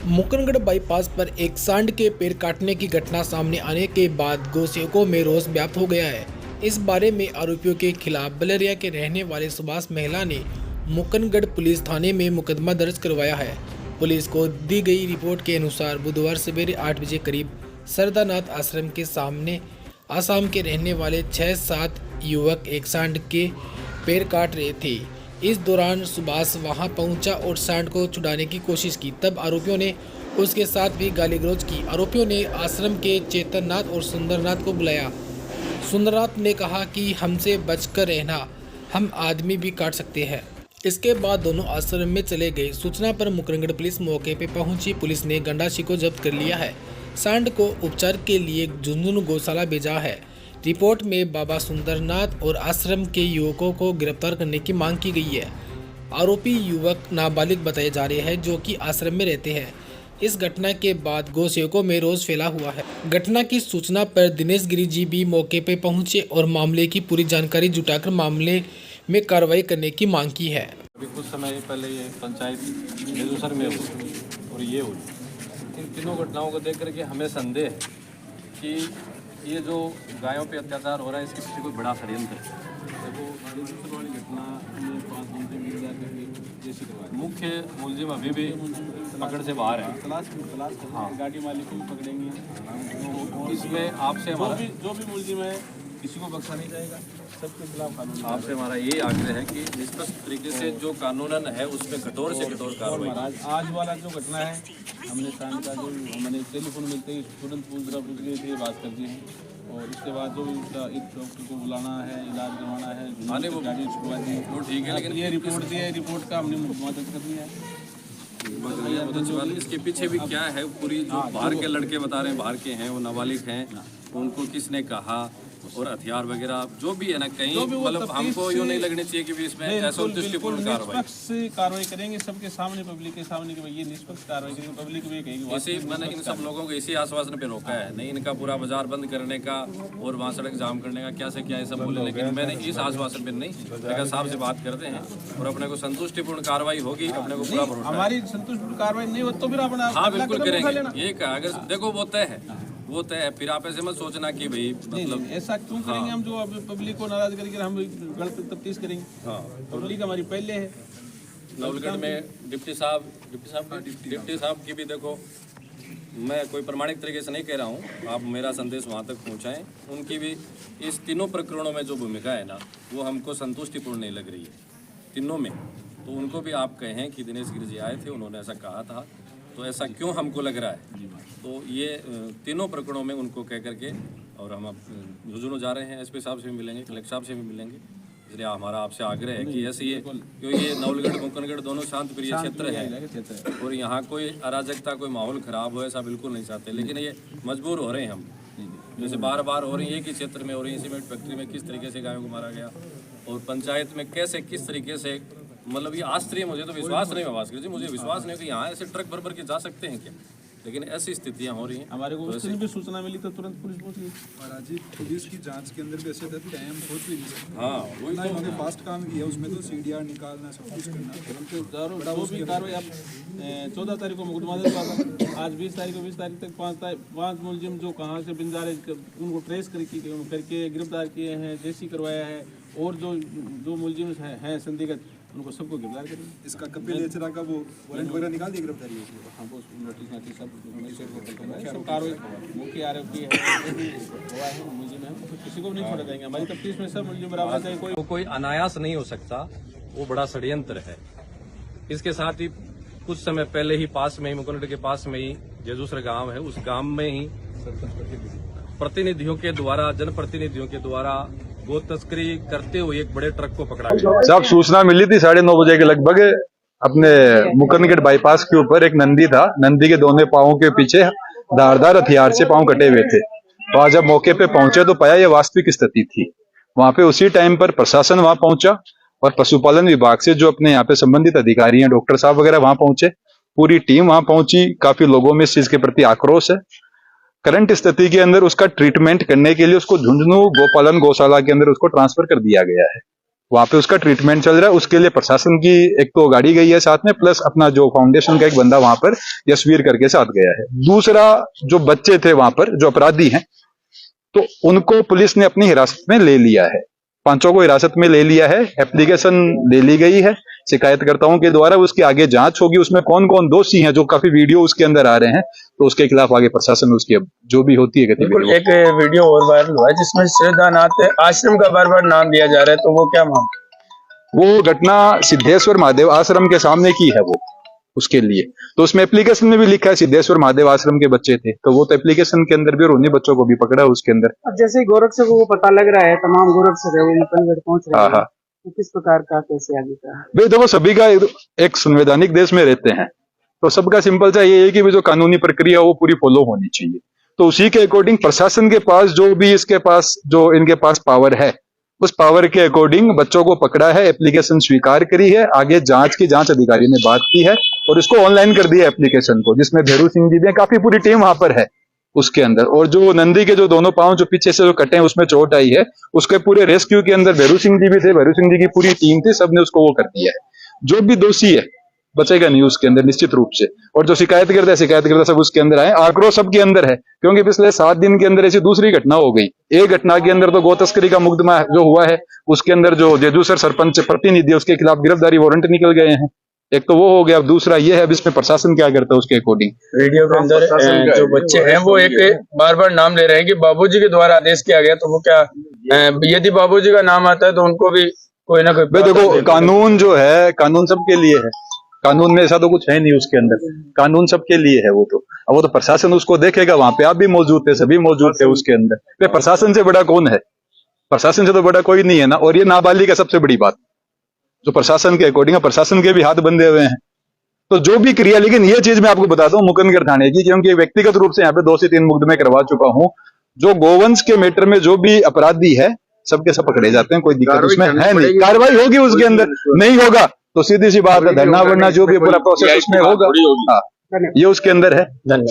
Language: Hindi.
मुकरगढ़ बाईपास पर एक सांड के पैर काटने की घटना सामने आने के बाद गौसेवकों में रोष व्याप्त हो गया है। इस बारे में आरोपियों के खिलाफ बलरिया के रहने वाले सुभाष महिला ने मुकरगढ़ पुलिस थाने में मुकदमा दर्ज करवाया है। पुलिस को दी गई रिपोर्ट के अनुसार बुधवार सवेरे 8 बजे करीब सरदानाथ आश्रम के सामने आसाम के रहने वाले 6-7 युवक एक सांड के पैर काट रहे थे। इस दौरान सुभाष वहां पहुंचा और सांड को छुड़ाने की कोशिश की। तब आरोपियों ने उसके साथ भी गाली गलौज की। आरोपियों ने आश्रम के चेतननाथ और सुंदरनाथ को बुलाया। सुंदरनाथ ने कहा कि हमसे बचकर रहना, हम आदमी भी काट सकते हैं। इसके बाद दोनों आश्रम में चले गए। सूचना पर मुकरगढ़ पुलिस मौके पर पहुंची। पुलिस ने गंडासी को जब्त कर लिया है। सांड को उपचार के लिए झुंझुनू गौशाला भेजा है। रिपोर्ट में बाबा सुंदरनाथ और आश्रम के युवकों को गिरफ्तार करने की मांग की गई है। आरोपी युवक नाबालिग बताए जा रहे हैं जो कि आश्रम में रहते हैं। इस घटना के बाद गौसेवकों में रोष फैला हुआ है। घटना की सूचना पर दिनेश गिरी जी भी मौके पर पहुंचे और मामले की पूरी जानकारी जुटाकर मामले में कार्रवाई करने की मांग की है। अभी कुछ समय पहले ये पंचायत बेगूसर में हुई और ये हुई। इन तीनों घटनाओं को देख करके हमें संदेह है कि ये जो गायों पे अत्याचार हो रहा है इसके पीछे कोई बड़ा षड्यंत्र है। देखो बेगूसर वाली घटना में 5 घंटे मिल जाकर मुख्य मुलजिम अभी भी पकड़ से बाहर है। हाँ, गाड़ी मालिक को भी पकड़ेंगे। तो इसमें आपसे हमारा जो भी मुलजिम है किसी को बख्शा नहीं जाएगा। सबके खिलाफ कानून आपसे हमारा ये आग्रह है कि निष्पक्ष तरीके से जो कानूनन है उसमें कठोर से कठोर कार्रवाई। आज वाला जो घटना है हमने शाम का जो मैंने टेलीफोन मिलते ही तुरंत पूछ गई थी, बात कर दी है। और इसके बाद जो एक डॉक्टर को बुलाना है, इलाज करवाना है, वो गाड़ी छुड़वा दी वो ठीक है। लेकिन ये रिपोर्ट दी है, रिपोर्ट का हमने मदद कर दिया है। बहुत अच्छी बात है। इसके पीछे भी क्या है पूरी जो बाहर के लड़के बता रहे हैं, बाहर के हैं, वो नाबालिग हैं, उनको किसने कहा और हथियार वगैरह जो भी है ना, कहीं मतलब हमको यूँ नहीं लगनी चाहिए कि भी इसमें ऐसा उद्देश्यपूर्ण कार्रवाई करेंगे सबके सामने, पब्लिक के सामने कि ये निष्पक्ष कार्रवाई करेंगे। पब्लिक भी कहेगी। इसी मैंने इन सब लोगों को इसी आश्वासन पे रोका है, नहीं इनका पूरा बाजार बंद करने का और वहाँ सड़क जाम करने का क्या से क्या ये सब बोले। लेकिन मैंने इस आश्वासन पे नहीं, लेकिन साहब से बात करते हैं और अपने को संतुष्टिपूर्ण कार्रवाई होगी। अपने को पूरा भरोसा, हमारी संतुष्टिपूर्ण कार्रवाई नहीं हो तो फिर अपना हाँ बिल्कुल करेंगे। ये कहा अगर देखो वो तय है, वो तय है। फिर आप ऐसे मत सोचना कि भाई मतलब ऐसा क्यों करेंगे। हम जो पब्लिक को नाराज करके हम गलत तफ्तीश करेंगे। हाँ, पब्लिक हमारी पहले है। नवलगढ़ में डिप्टी साहब की भी देखो, मैं कोई प्रमाणिक तरीके से नहीं कह रहा हूँ, आप मेरा संदेश वहाँ तक पहुँचाएं। उनकी भी इस तीनों प्रकरणों में जो भूमिका है ना, वो हमको संतुष्टिपूर्ण नहीं लग रही है तीनों में। तो उनको भी आप कहें कि दिनेश गिरी जी आए थे, उन्होंने ऐसा कहा था, तो ऐसा क्यों हमको लग रहा है। तो ये तीनों प्रकरणों में उनको कह करके और हम अब झुंझुनू जा रहे हैं। एसपी साहब से भी मिलेंगे, कलेक्टर साहब से भी मिलेंगे। इसलिए हमारा आपसे आग्रह है कि ऐसे ये क्योंकि ये नवलगढ़ मुकरगढ़ दोनों शांत प्रिय क्षेत्र है और यहाँ कोई अराजकता, कोई माहौल खराब हो ऐसा बिल्कुल नहीं चाहते। लेकिन ये मजबूर हो रहे हैं हम, जैसे बार बार हो रही है कि क्षेत्र में हो रही है। सीमेंट फैक्ट्री में किस तरीके से गायों को मारा गया और पंचायत में कैसे किस तरीके से, मतलब ये आश्चर्य। मुझे तो विश्वास नहीं है भास्कर जी, मुझे विश्वास नहीं कि यहाँ ऐसे ट्रक भर के जा सकते हैं क्या। लेकिन ऐसी स्थितियाँ हो रही हैं। हमारे को उस दिन भी सूचना मिली तो तुरंत पुलिस पहुंच गई। महाराज जी पुलिस की जांच के अंदर भी ऐसे टाइम सोच भी नहीं सकते। हाँ वही तो उन्होंने फास्ट काम किया, उसमें तो सीडीआर निकालना सब कुछ करना। वो भी कार्रवाई अब 14 तारीख को मुकदमा दर्ज हुआ था। आज 20 तारीख को 20 तारीख तक 5 मुलजिम जो कहाँ से बिंदार उनको ट्रेस करके गिरफ्तार किए हैं, जेसी करवाया है। और जो मुलजिम हैं संदिग्ध उनको सबको गिरफ्तार करेंगे। इसका कपिल एचरा का वो वारंट वगैरह निकाल दिया गिरफ्तारी हमको नोटिस सब कार्रवाई मुख्य आरोपी है मुलजिम है, किसी को नहीं छोड़ा जाएंगे। हमारी तफ्तीश में सब मुलजिम बराबर है। कोई अनायास नहीं हो सकता, वो बड़ा षड्यंत्र है। इसके साथ ही कुछ समय पहले ही पास में ही मुकरगढ़ के पास में ही जेजूसर गांव है, उस गांव में ही प्रतिनिधियों के द्वारा, जनप्रतिनिधियों के द्वारा गो तस्करी करते हुए एक बड़े ट्रक को पकड़ा गया। साहब सूचना मिली थी 9:30 बजे के लगभग, अपने मुकरगढ़ बाईपास के ऊपर एक नंदी था। नंदी के दोनों पांवों के पीछे धारदार हथियार से पांव कटे हुए थे। तो आज जब मौके पे पहुंचे तो पाया ये वास्तविक स्थिति थी। वहां पे उसी टाइम पर प्रशासन वहां पहुंचा और पशुपालन विभाग से जो अपने यहाँ पे संबंधित अधिकारी हैं, डॉक्टर साहब वगैरह वहां पहुंचे, पूरी टीम वहां पहुंची। काफी लोगों में इस चीज के प्रति आक्रोश है। करंट स्थिति के अंदर उसका ट्रीटमेंट करने के लिए उसको झुंझुनू गोपालन गौशाला के अंदर उसको ट्रांसफर कर दिया गया है। वहां पे उसका ट्रीटमेंट चल रहा है। उसके लिए प्रशासन की एक तो गाड़ी गई है साथ में, प्लस अपना जो फाउंडेशन का एक बंदा वहां पर यशवीर करके साथ गया है। दूसरा, जो बच्चे थे वहां पर जो अपराधी हैं, तो उनको पुलिस ने अपनी हिरासत में ले लिया है। पांचों को हिरासत में ले लिया है, एप्लीकेशन ले ली गई है शिकायतकर्ताओं के द्वारा। उसकी आगे जांच होगी, उसमें कौन कौन दोषी हैं, जो काफी वीडियो उसके अंदर आ रहे हैं, तो उसके खिलाफ आगे प्रशासन उसकी अब जो भी होती है बिल्कुल। गतिविधि। एक वीडियो और वायरल हुआ है जिसमें श्रद्धानाथ आश्रम का बार बार नाम लिया जा रहा है, तो वो क्या मामला? वो घटना सिद्धेश्वर महादेव आश्रम के सामने की है वो, उसके लिए तो उसमें एप्लीकेशन में भी लिखा है सिद्धेश्वर महादेव आश्रम के बच्चे थे, तो वो तो एप्लीकेशन के अंदर भी, और उन्हीं बच्चों को भी पकड़ा है उसके अंदर। अब जैसे ही गोरक्षक को पता लग रहा है, तमाम गोरक्षक है वो मुकनगढ़ पहुंच रहे हाँ हैं, हाँ, तो किस प्रकार का कैसे आगे का? भाई देखो, सभी का एक संवैधानिक देश में रहते हैं, तो सबका सिंपल सा ये है कि जो कानूनी प्रक्रिया वो पूरी फॉलो होनी चाहिए। तो उसी के अकॉर्डिंग प्रशासन के पास जो भी इसके पास जो इनके पास पावर है, उस पावर के अकॉर्डिंग बच्चों को पकड़ा है, एप्लीकेशन स्वीकार करी है, आगे जांच अधिकारी ने बात की है और इसको ऑनलाइन कर दिया एप्लीकेशन को, जिसमें भेरू सिंह जी भी हैं, काफी पूरी टीम वहां पर है उसके अंदर। और जो नंदी के जो दोनों पांव जो पीछे से जो कटे हैं उसमें चोट आई है, उसके पूरे रेस्क्यू के अंदर भेरू सिंह जी भी थे, भेरू सिंह जी की पूरी टीम थी, सबने उसको वो कर दिया है। जो भी दोषी है बचेगा नहीं उसके अंदर निश्चित रूप से। और जो शिकायतकर्ता सब उसके अंदर आए, आक्रोश सबके अंदर है, क्योंकि पिछले 7 दिन के अंदर ऐसी दूसरी घटना हो गई। एक घटना के अंदर तो गौ तस्करी का मुकदमा जो हुआ है, उसके अंदर जो जेजूसर सरपंच प्रतिनिधि है उसके खिलाफ गिरफ्तारी वारंट निकल गए हैं। एक तो वो हो गया, अब दूसरा ये है अब इसमें प्रशासन क्या करता है उसके अकॉर्डिंग। वीडियो के अंदर जो बच्चे हैं वो एक बार बार नाम ले रहे हैं कि बाबूजी के द्वारा आदेश किया गया, तो वो क्या, यदि बाबूजी का नाम आता है तो उनको भी कोई ना कोई? देखो, कानून जो है, कानून सबके लिए है, कानून में ऐसा तो कुछ है नहीं उसके अंदर, कानून सबके लिए है। वो तो प्रशासन उसको देखेगा, वहां पे आप भी मौजूद थे, सभी मौजूद थे उसके अंदर। फिर प्रशासन से बड़ा कौन है? प्रशासन से तो बड़ा कोई नहीं है ना। और ये नाबालिग है सबसे बड़ी बात, जो प्रशासन के अकॉर्डिंग, प्रशासन के भी हाथ बंधे हुए हैं। तो जो भी क्रिया, लेकिन ये चीज मैं आपको बताता हूँ मुकनगढ़ थाने की, क्योंकि व्यक्तिगत रूप से यहाँ पे 2 से 3 मुकदमे करवा चुका हूँ। जो गोवंश के मैटर में जो भी अपराधी है सबके सब पकड़े जाते हैं, कोई दिक्कत उसमें है नहीं। कार्रवाई होगी उसके अंदर, नहीं होगा तो सीधी सी बात है, धरना वरना जो भी पूरा प्रोसेस उसमें होगा। हाँ, ये उसके अंदर है। धन्यवाद।